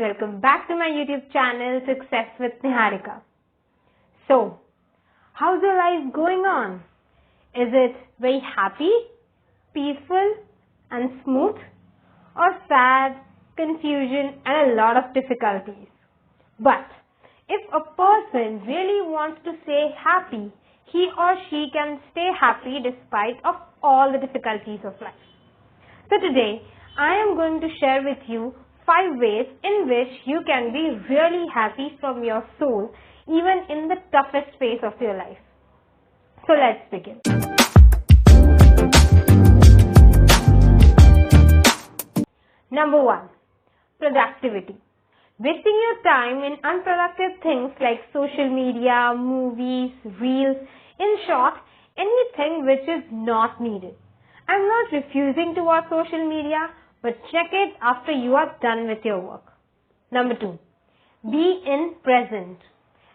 welcome back to my YouTube channel Success with Niharika. So, how's your life going on? Is it very happy, peaceful and smooth, or sad, confusion and a lot of difficulties? But if a person really wants to stay happy, he or she can stay happy despite of all the difficulties of life. So today, I am going to share with you 5 ways in which you can be really happy from your soul even in the toughest phase of your life. So let's begin. Number 1. Productivity. Wasting your time in unproductive things like social media, movies, reels, in short, anything which is not needed. I'm not refusing to watch social media, but check it after you are done with your work. Number 2. Be in present.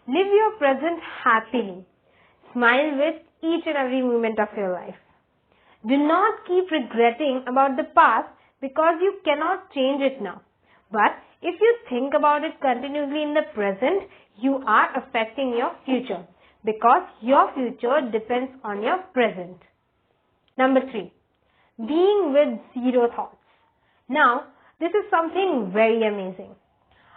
Live your present happily. Smile with each and every moment of your life. Do not keep regretting about the past because you cannot change it now. But if you think about it continuously in the present, you are affecting your future because your future depends on your present. Number 3. Being with zero thoughts. Now, this is something very amazing.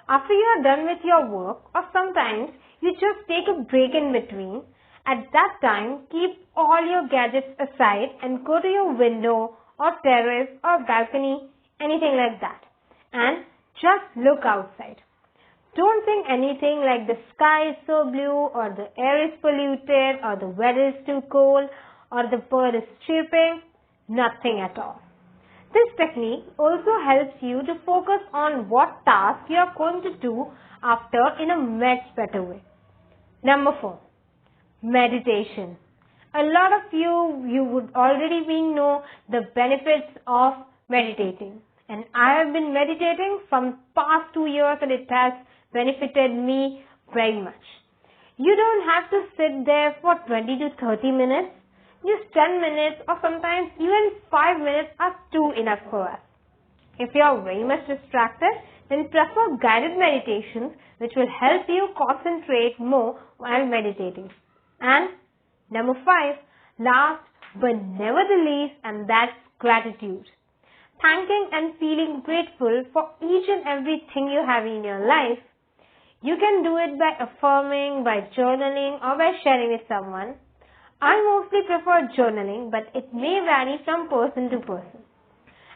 After you are done with your work, or sometimes you just take a break in between, at that time, keep all your gadgets aside and go to your window or terrace or balcony, anything like that, and just look outside. Don't think anything like the sky is so blue or the air is polluted or the weather is too cold or the bird is chirping. Nothing at all. This technique also helps you to focus on what task you are going to do after in a much better way. Number 4. Meditation. A lot of you would already know the benefits of meditating. And I have been meditating from past 2 years and it has benefited me very much. You don't have to sit there for 20 to 30 minutes. Just 10 minutes or sometimes even 5 minutes are too enough for us. If you are very much distracted, then prefer guided meditations which will help you concentrate more while meditating. And number 5, last but never the least, and that's gratitude. Thanking and feeling grateful for each and everything you have in your life. You can do it by affirming, by journaling or by sharing with someone. I mostly prefer journaling, but it may vary from person to person.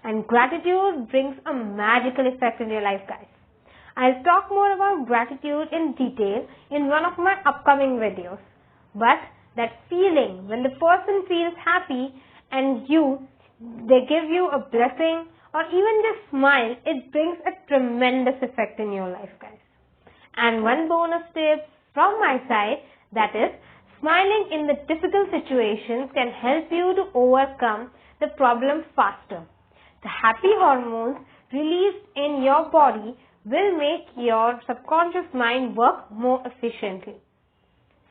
And gratitude brings a magical effect in your life, guys. I'll talk more about gratitude in detail in one of my upcoming videos. But that feeling when the person feels happy and they give you a blessing or even just smile, it brings a tremendous effect in your life, guys. And one bonus tip from my side, that is, smiling in the difficult situations can help you to overcome the problem faster. The happy hormones released in your body will make your subconscious mind work more efficiently.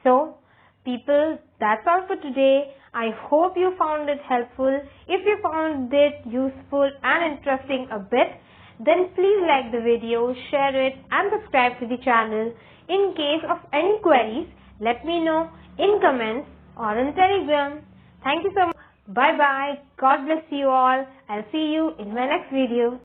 So, people, that's all for today. I hope you found it helpful. If you found it useful and interesting a bit, then please like the video, share it and subscribe to the channel. In case of any queries, let me know in comments or on Telegram. Thank you so much. Bye bye. God bless you all. I'll see you in my next video.